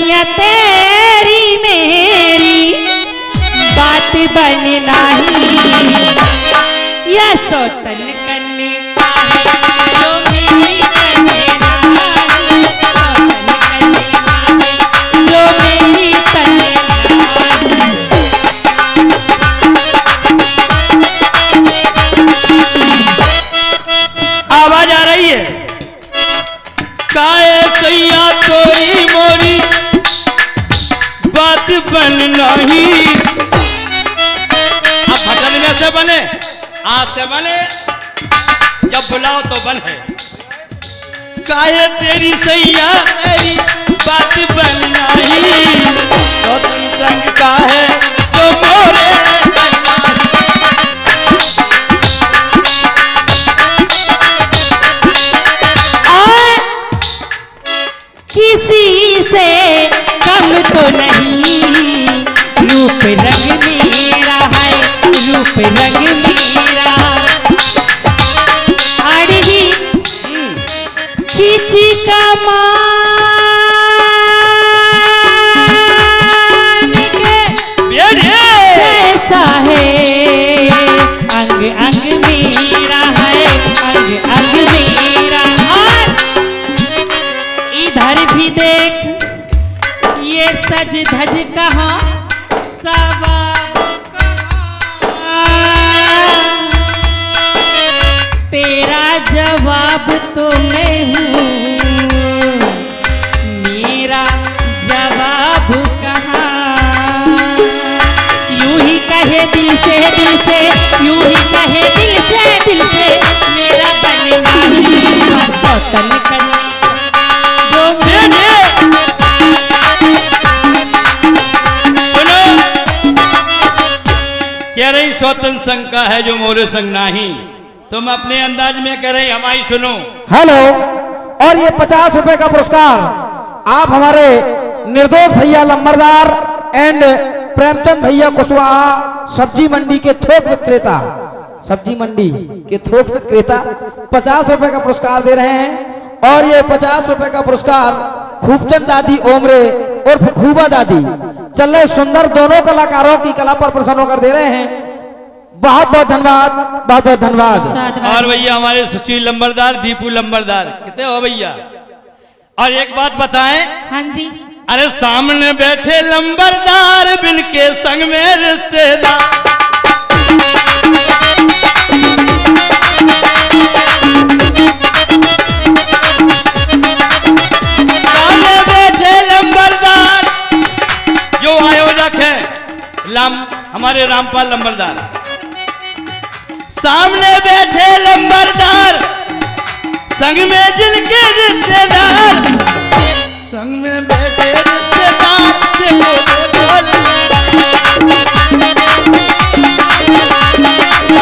सैया तेरी मेरी बात बन नहीं, यह सोतन करने का है जो मेरी करने नहीं, सोतन करने का है जो मेरी करने नहीं। आवाज आ रही है। काहे सैया तोरी मोरी बात बन नहीं। अब भजन में से बने, आज से बने, जब बुलाओ तो बन है। काहे तेरी सैया तेरी बात बन नहीं, तो तुम संग का है सो मोरे किसी से कम तो नहीं, रूप रंग मेरा है, रूप रंग मेरा। अरे खिंची कमान के जैसा है, अंग अंग मेरा है, अंग अंग मेरा। और इधर भी देख ये सज धज कहाँ सवाब कहाँ, तेरा जवाब तो मैं हूँ, मेरा जवाब कहाँ। यूं ही कहे दिल से, यूं ही कहे दिल से मेरा बनवारी सौतन करने जो मैंने। कह रही स्वतंत्र संघ का है जो मोरे संग नहीं। तुम अपने अंदाज में कह रही, हमारी सुनो। हेलो, और ये 50 रुपए का पुरस्कार आप हमारे निर्दोष भैया लंबरदार एंड प्रेमचंद भैया कुशवाहा सब्जी मंडी के थोक विक्रेता, सब्जी मंडी के थोक विक्रेता 50 रुपए का पुरस्कार दे रहे हैं। और ये 50 रुपए का पुरस्कार खूबचंद दादी ओमरे और खूबा दादी चल रहे सुंदर दोनों कलाकारों की कला पर प्रसन्न होकर दे रहे हैं। बहुत बहुत धन्यवाद, बहुत बहुत धन्यवाद। और भैया हमारे सुशील लंबरदार, दीपू लंबरदार, कितने हो भैया। और एक बात बताएं। हाँ जी। अरे सामने बैठे लंबरदार बिन के संग में रिश्तेदार, सामने बैठे लंबरदार जो आयोजक है हमारे रामपाल लंबरदार, सामने बैठे लंबरदार संग में जिनके रिश्तेदार, संग में बैठे रिश्तेदार देखो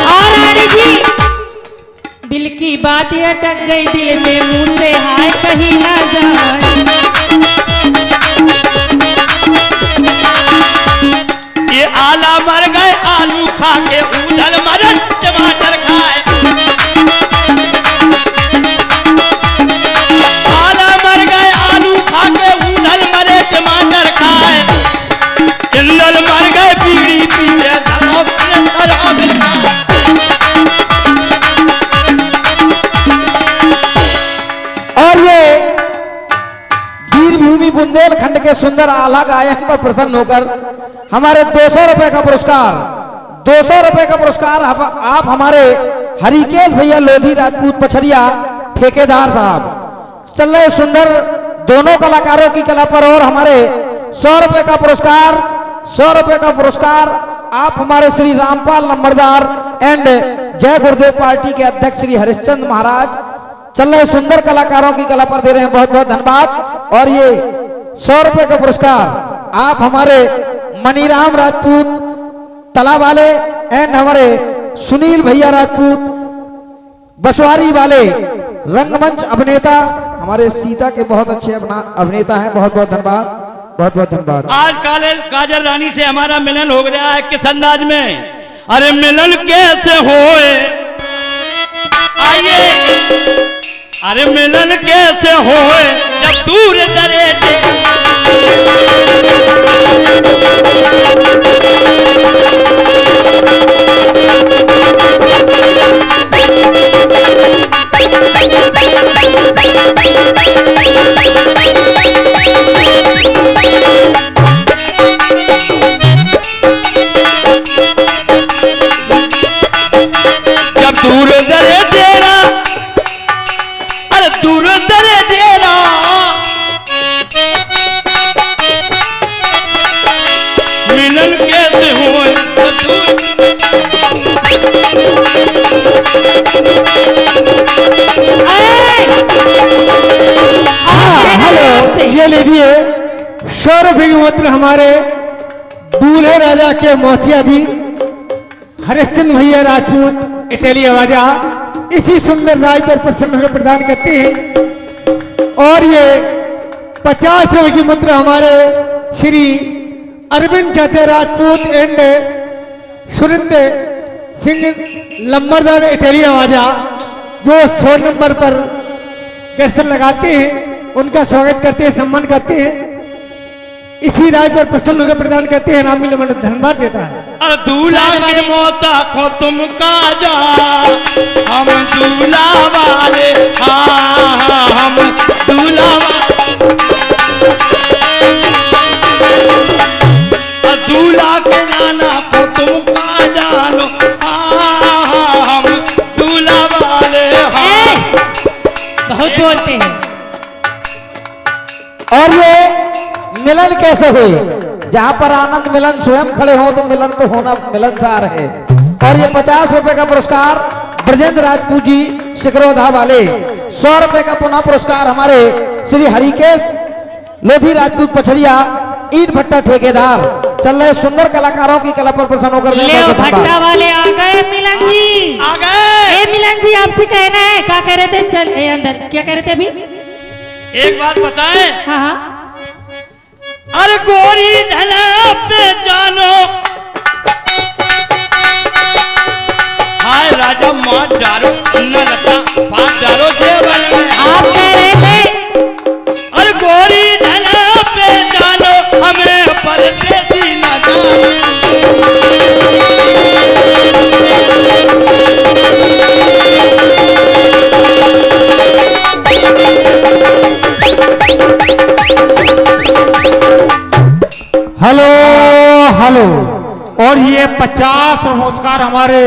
और जी दिल की बात अटक गई दिल में, मुंह से हाय कहीं ना जाए। ये आला मर गए आलू खा के, उधल मरन टमाटर खाए। आला मर गए आलू खा के, उधल मरे टमाटर खाए। इंदल मर गए बीड़ी पीते और ये वीरभूमि बुंदेलखंड के सुंदर आला गायन पर प्रसन्न होकर हमारे 200 रुपए का पुरस्कार, 200 रुपए का पुरस्कार आप हमारे हरिकेश भैया लोधी राजपूत पछरिया ठेकेदार साहब चल रहे सुंदर दोनों कलाकारों की कला पर। और हमारे 100 रुपए का पुरस्कार, 100 रुपए का पुरस्कार आप हमारे श्री रामपाल लंबरदार एंड जय गुरुदेव पार्टी के अध्यक्ष श्री हरिश्चंद्र महाराज चल रहे सुंदर कलाकारों की कला पर दे रहे हैं। बहुत बहुत धन्यवाद। और ये 100 रुपए का पुरस्कार आप हमारे मनीराम राजपूत तला वाले एंड हमारे सुनील भैया राजपूत बसवारी वाले रंगमंच अभिनेता हमारे सीता के बहुत अच्छे अभिनेता हैं। बहुत बहुत धन्यवाद, बहुत बहुत धन्यवाद। आज काजल रानी से हमारा मिलन हो गया है किस अंदाज में। अरे मिलन कैसे होए, आइए। अरे मिलन कैसे होए जब दूर दरे जब दूर दरे तेरा, अरे दूर दरे तेरा, मिलन कैसे हुए हेलो, ये लीजिए सौरभ मित्र हमारे दूल्हे राजा के मौसिया जी हरिश्चंद्र भैया राजपूत इटली आवाजा इसी सुंदर राज पर प्रसन्न होकर प्रदान करते हैं। और ये 50 रुपए की मुद्रा हमारे श्री अरविंद चाचा राजपूत एंड सुरिंदर सिंह लंबरदार इटली आवाजा जो 100 नंबर पर गश्त लगाते हैं, उनका स्वागत करते हैं, सम्मान करते हैं। इसी राज पर प्रसन्न होकर प्रदान करते हैं। राम मिलन धन्यवाद देता है। अरे दूल्हा के मोता खो तुम काजा, हम दूल्हा वाले, हाँ हम दूल्हा दूल्हा के नाना को तुम का जानो, हाँ हम दूल्हा वाले, हाँ बहुत बोलते हैं। और ये मिलन कैसे हुई? जहाँ पर आनंद मिलन स्वयं खड़े हो तो मिलन तो होना मिलनसार है। और ये 50 रुपए का पुरस्कार ब्रजेंद्र राजपूत जी सिकरोधा वाले, 100 रुपए का पुनः पुरस्कार हमारे श्री हरिकेश लोधी राजपूत पछड़िया ईट भट्टा ठेकेदार। चल रहे सुंदर कलाकारों की कला पर प्रसन्न होकर ले भट्टा वाले आ गए मिलन जी, आ गए। ए मिलन जी आपसे कहना है, क्या कह रहे थे? चल ए अंदर, क्या कह रहे थे अभी? एक बात बताएं, हाँ हाँ अरे गोरी धला पे जानो, हाय राजा मार डालो न लता फाड़ डालो जेबल में। आप कह रहे थे अरे गोरी धला पे जानो, हमें परदेसी न जानो। Hello hello. और ये 50 पुरस्कार हमारे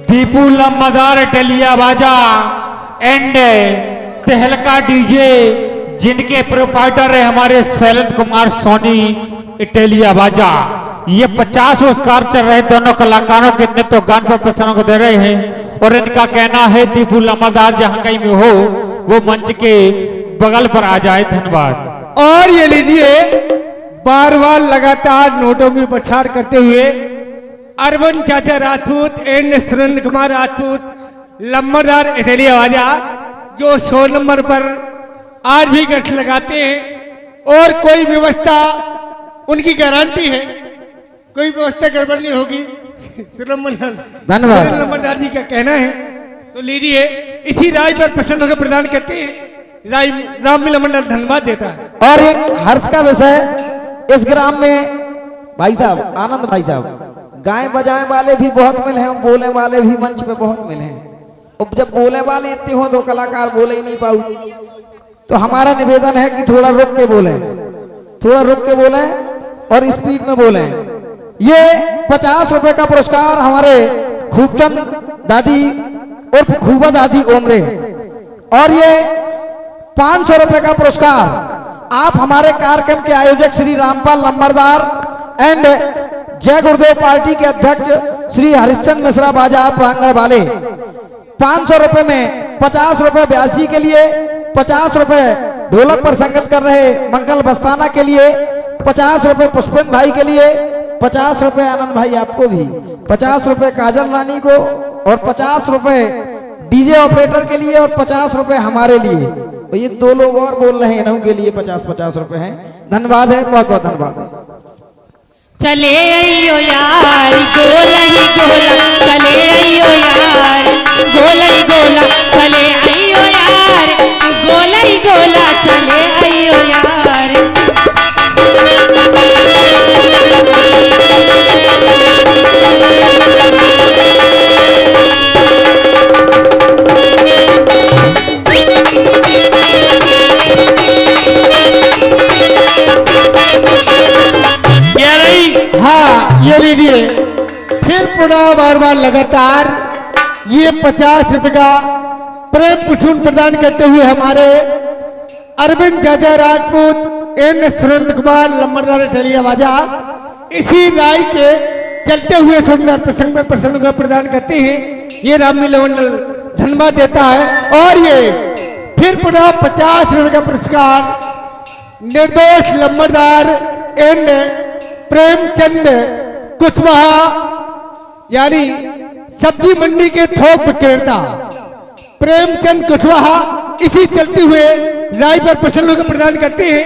दीपू लम्बादार टलिया बाजा एंड तहलका डीजे जिनके प्रोपाइटर है हमारे शैलेंद्र कुमार सोनी इटलिया बाजा। ये 50 पुरस्कार चल रहे दोनों कलाकारों के इतने तो गान पर प्रसन्न को दे रहे हैं। और इनका कहना है दीपू लम्बादार जहां कहीं में हो वो मंच के बगल पर आ जाए। धन्यवाद। और ये लीजिए बार बार लगातार नोटों की प्रचार करते हुए अरविंद चाचा राजपूत एंड सुरेंद्र कुमार राजपूत लंबरदार इटली आवाजा जो 100 नंबर पर आज भी गश्त लगाते हैं। और कोई व्यवस्था उनकी गारंटी है, कोई व्यवस्था गड़बड़ नहीं होगी। धन्यवाद। लंबरदार जी का कहना है। तो लीजिए इसी राय पर प्रसन्न होकर प्रदान करते हैं। राम मिलन मंडल धन्यवाद देता है। और एक हर्ष का विषय इस ग्राम में भाई साहब आनंद भाई साहब गाएं बजाएं वाले भी बहुत मिले हैं, बोले वाले भी मंच पे बहुत मिले हैं। अब जब बोले वाले इतने हो तो कलाकार बोले ही नहीं पाऊ। तो हमारा निवेदन है कि थोड़ा रुक के बोले, थोड़ा रुक के बोले और स्पीड में बोले। ये 50 रुपए का पुरस्कार हमारे खूबचंद दादी उर्फ खूबा दादी ओमरे। और ये 500 रुपए का पुरस्कार आप हमारे कार्यक्रम के आयोजक श्री रामपाल लंबरदार एंड जय गुरुदेव पार्टी के अध्यक्ष श्री हरिश्चंद्र मिश्रा बाजार प्रांगण वाले। 500 रुपए में 50 रुपए ब्यासी के लिए, 50 रुपए ढोलक पर संगत कर रहे मंगल बस्ताना के लिए, 50 रुपए पुष्पेंद्र भाई के लिए, 50 रुपए आनंद भाई आपको भी, 50 रुपए काजल रानी को और 50 रुपए डीजे ऑपरेटर के लिए और 50 रुपए हमारे लिए। और ये 2 लोग और बोल रहे हैं इन्हों के लिए 50-50 रुपए हैं। धन्यवाद है, बहुत बहुत धन्यवाद है। चले आइयो यार गोला ही गोला, चले आइयो यार गोला ही गोला, चले आइयो यार गोला ही गोला, चले आइयो यार। ले लीजिए। फिर पुनः बार बार लगातार ये 50 रुपए का प्रेम पुष्प प्रदान करते हुए हमारे अरविंद चाचा राजपूत एन सुरेंद्र कुमार लंबरदार टेलिया बाजा इसी राय के चलते हुए सुंदर प्रसंग में प्रसन्न को प्रदान करते हैं। ये रामलीला मंडल धन्यवाद देता है। और ये फिर पुनः 50 रुपए का पुरस्कार निर्दोष लंबरदार एन प्रेमचंद कुशवाहा यानी सब्जी मंडी के थोक विक्रेता प्रेमचंद कुशवाहा इसी चलते हुए राय पर प्रसन्न को प्रदान करते हैं।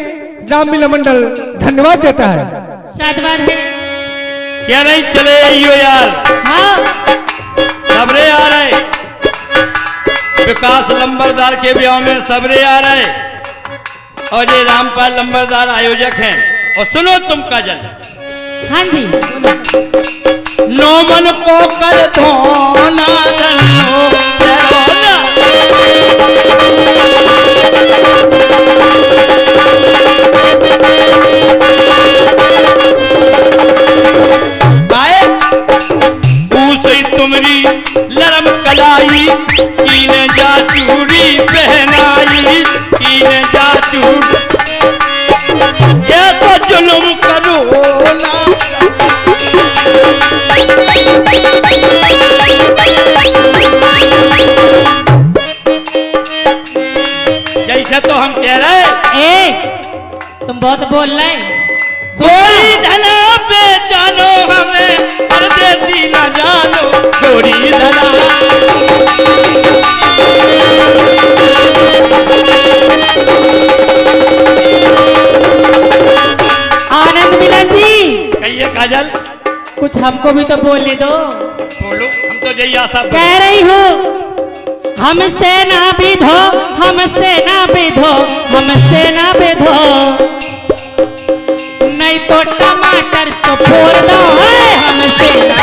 रामलीला मंडल धन्यवाद देता है। शादवाद है। क्या नहीं चले आइयो यार, हाँ सबरे आ रहे, विकास लंबरदार के ब्याह में सबरे आ रहे और ये रामपाल लंबरदार आयोजक हैं। और सुनो तुम काजल, हाँ जी नो मन को कर धोना धनो चरोला। आए पूछी तुमरी लरम कलाई कीन जा चूड़ी पहनाई कीन जा चूड़ी ये तो जुल्म करो ना। जैसे तो हम कह रहे ए तुम बहुत बोल रहे गोरी धना पे जानो हमें परदेसी न जानो गोरी धना। आनंद मिलन जी कहिए काजल, कुछ हमको भी तो बोलने दो। बोलो, हम तो यही आशा कह रही हूँ हमसे ना बिधो हमसे ना बिधो हमसे ना बिधो नहीं तो टमाटर से फोड़ दो है हमसे ना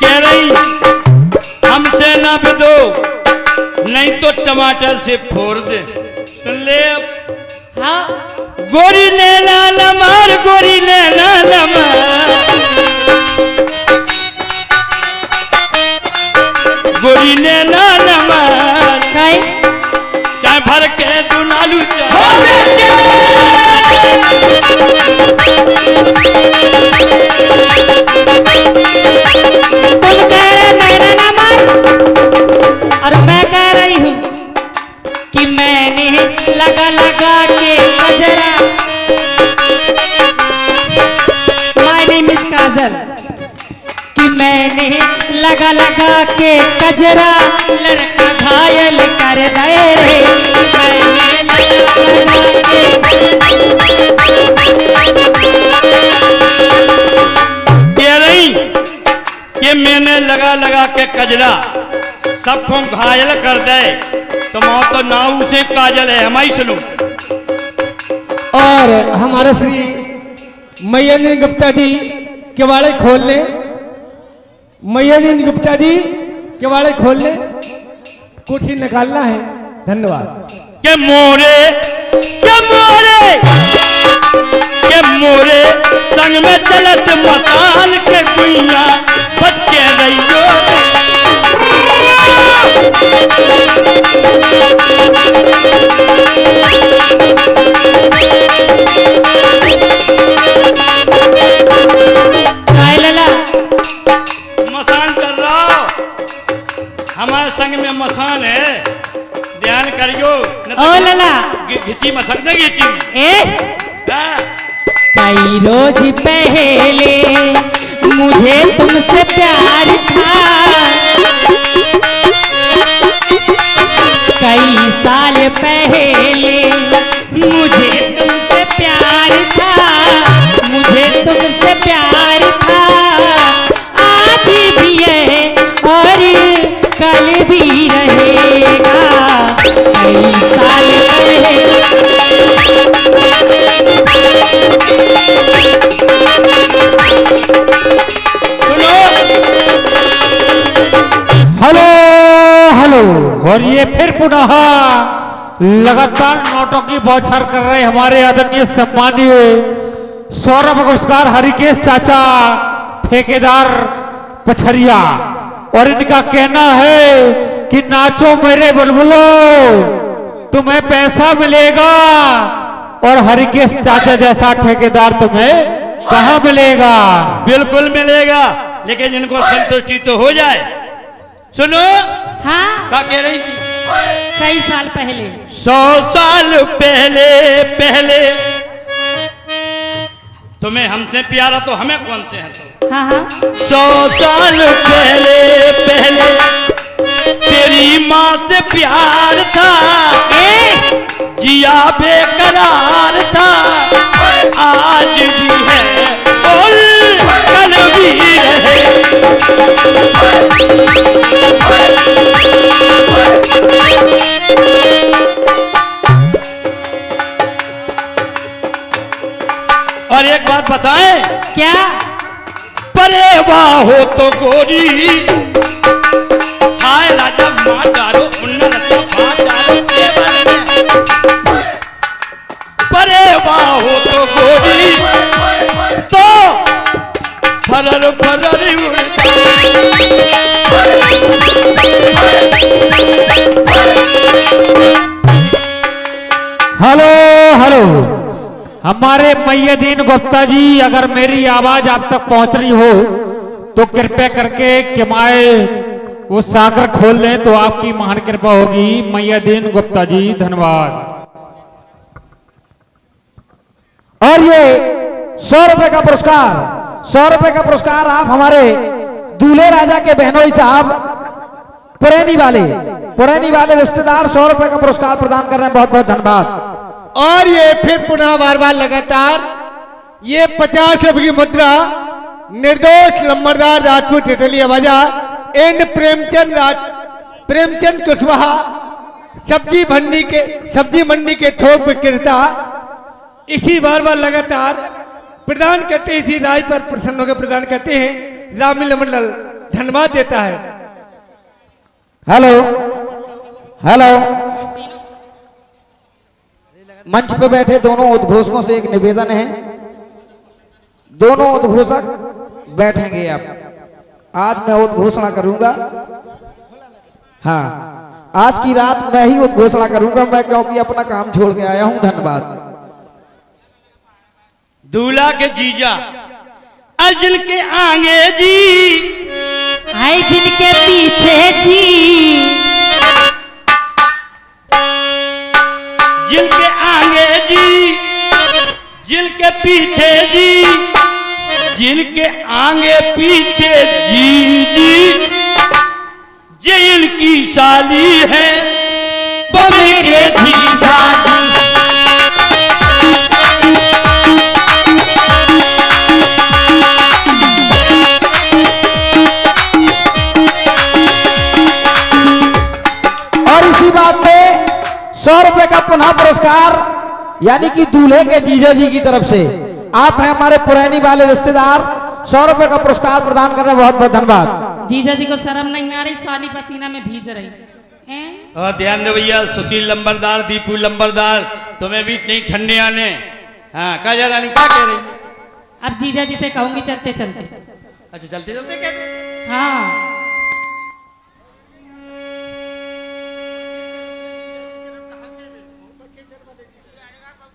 कह रही हमसे ना बिदो नहीं तो टमाटर से फोड़ दे। सुन ले अब, हाँ गोरी लेना नमर गोरी लेना नमर गोरी लेना नमर कहीं चाहे भर के दुनालू तुम कह रहे मैंने ना मार और मैं कह रही हूँ कि मैंने लगा लगा के कजरा माय नेम इज काजल कि मैंने लगा लगा के कजरा लड़का घायल कर दे रे मैंने लगा कह रही कि मैंने लगा लगा के कजरा सबको घायल कर दे तो मौत तो नाव से काजल है। हमारी सुनो, और हमारे श्री मय्यानंद गुप्ता जी केवाड़े खोल ले। मय्यानंद गुप्ता जी केवाड़े खोल ले, कुठी निकालना है। धन्यवाद। के मोरे के मोरे के मोरे संग में चलत मकान के कुइया बच्चे रहियो लला मसान कर रहा हो। हमारे संग में मसान है, ध्यान करियो न ओ लला घिची मसक दे घिची। ए हाँ। कई रोज पहले मुझे तुमसे प्यार था कई साल पहले मुझे तुमसे प्यार था मुझे तुमसे प्यार था आज भी है और कल भी रहेगा कई साल पहले सुनो, हेलो हेलो और ये फिर पुनः लगातार नोटों की बौछार कर रहे हमारे आदरणीय सम्मानीय सौरभ पुरस्कार हरिकेश चाचा ठेकेदार पछरिया। और इनका कहना है कि नाचो मेरे बुलबुलो तुम्हें पैसा मिलेगा, और हरिकेश चाचा जैसा ठेकेदार तुम्हें कहाँ मिलेगा। बिल्कुल मिलेगा, लेकिन इनको संतुष्टि तो हो जाए। सुनो, हाँ क्या कह रही थी? कई साल पहले 100 साल पहले तुम्हें हमसे प्यारा तो हमें कौन से हैं तो? हाँ हाँ 100 साल पहले तेरी माँ से प्यार था, जिया बेकरार था, आज भी है और कल भी रहे। और एक बात बताएं, क्या? परे हो तो गोरी आए राजा माँ डालो उन्ना रत्ता माँ डालो केवल में। परे हो तो गोरी तो फरर उड़ता। हेलो हेलो, हमारे मैयदीन गुप्ता जी, अगर मेरी आवाज आप तक पहुंच रही हो तो कृपया करके किमाए वो सागर खोल लें तो आपकी महान कृपा होगी। मैयदीन गुप्ता जी, धन्यवाद। और ये 100 रुपए का पुरस्कार, 100 रुपए का पुरस्कार आप हमारे दूल्हे राजा के बहनोई साहब पुरैनी वाले रिश्तेदार 100 रुपए का पुरस्कार प्रदान कर रहे हैं। बहुत बहुत धन्यवाद। और ये फिर पुनः बार बार लगातार ये 50 रुपए की मुद्रा निर्दोष लंबरदार राजपूत टेटलिया बाजार एंड प्रेमचंद कुशवाहा सब्जी मंडी के थोक विक्रेता इसी बार बार लगातार प्रदान करते, इसी राय पर प्रसन्न होकर प्रदान करते हैं। रामिल मंडल धन्यवाद देता है। हेलो हेलो, मंच पे बैठे दोनों उद्घोषकों से एक निवेदन है, दोनों उद्घोषक बैठेंगे। आप आज मैं उद्घोषणा करूंगा, हाँ आज की रात मैं ही उद्घोषणा करूंगा मैं, क्योंकि अपना काम छोड़ के आया हूं। धन्यवाद। दूल्हा के जीजा अर्जुन के आगे जी, आई जिनके पीछे जी, जिनके आगे जी, जिनके पीछे जी, जिनके आगे पीछे जी जी, जिनकी साली है वो मेरे जीजा जी। और इसी बात पे 100 रुपए का पुनः पुरस्कार यानी कि दूल्हे के जीजा जी की तरफ से आप हैं हमारे पुरैनी वाले रिश्तेदार, 100 रुपए का पुरस्कार प्रदान कर रहे हैं। बहुत बहुत धन्यवाद। जीजा जी को शर्म नहीं आ रही, साली पसीना में भीज रही हैं? और ध्यान दो भैया, सुशील लंबरदार, दीपू लंबरदार, तुम्हें भी नहीं ठंडे आने। हाँ क्या जा रानी, क्या कह रही? अब जीजा जी से कहूंगी चलते चलते। अच्छा चलते चलते कहते? हाँ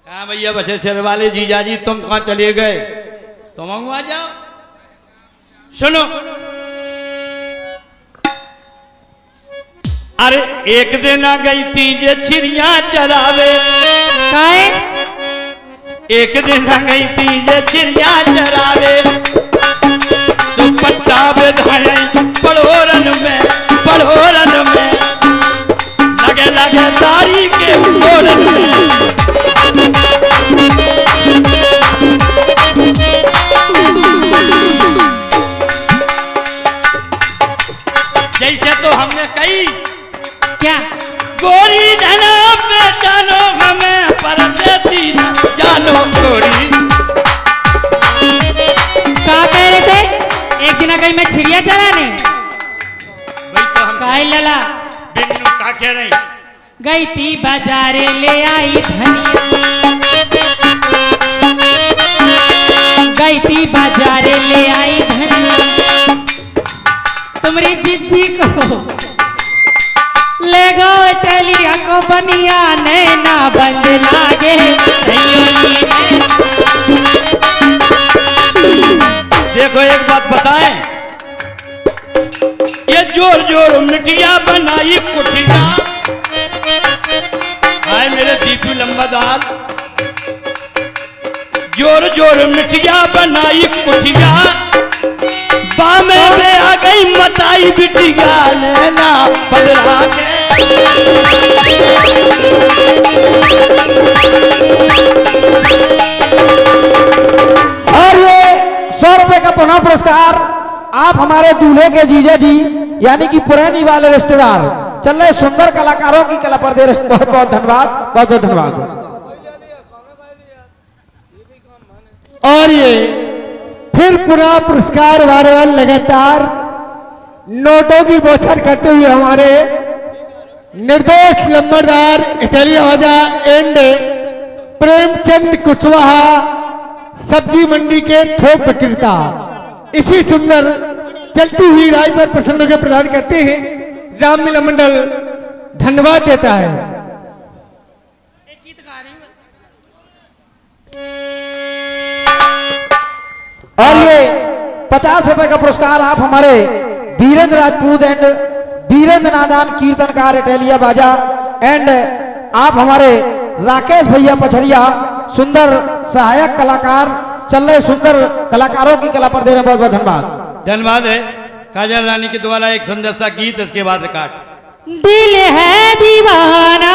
हाँ भैया, बछेसर वाले जीजा जी तुम कहाँ चले गए? तुम आ जाओ। सुनो, अरे एक दिन आ गई थी जे चिड़िया चरावे, काहे? एक दिन आ गई थी जे चिड़िया चरावे, तो पट्टा बेधाए पड़ोरन में लगे लगे दारी के ओरन में। जैसे तो हमने कही क्या? गोरी धना पे जानो हमें परदेसी जानो गोरी। क्या कह रहे थे? एक दिन आ गई मैं चिड़िया चराने। वही तो हम काहे लला? बिन्नू का कह रही? गई थी बाजारे ले आई धनिया, गई थी बाजारे ले आई धनिया, तुम्हारी जिज्जी को ले गो टेलिया को बनिया, नैना बंद लागे देखो एक बात बताएं, ये जोर जोर मिठिया बनाई कुटिया, आए मेरे दीपू लंबादार, जोर जोर मिठिया बनाई कुटिया, बामे में आ गई मताई बिटिया, नैना बदला के। और ये 100 रुपए का पुनः पुरस्कार आप हमारे दूल्हे के जीजा जी यानी कि पुरानी वाले रिश्तेदार चल रहे सुंदर कलाकारों की कला पर दे रहे हैं। बहुत बहुत धन्यवाद, बहुत बहुत धन्यवाद। और ये फिर पुनः पुरस्कार बार बार लगातार नोटों की बौछार करते हुए हमारे निर्दोष नंबरदार इटालिया वाजा एंड प्रेमचंद कुशवाहा सब्जी मंडी के थोक विक्रेता इसी सुंदर चलती हुई राय पर प्रसन्न के प्रदान करते हैं। रामलीला मंडल धन्यवाद देता है। और ये 50 रुपए का पुरस्कार आप हमारे वीरेंद्र राजपूत एंड वीरेंद्र नादान कीर्तनकार इटालिया बाजा एंड आप हमारे राकेश भैया पछड़िया सुंदर सहायक कलाकार चल रहे सुंदर कलाकारों की कला पर दे रहे हैं। बहुत बहुत धन्यवाद। धन्यवाद है काजल रानी के द्वारा एक सुंदर सा गीत, इसके बाद रिकॉर्ड। दिल है दीवाना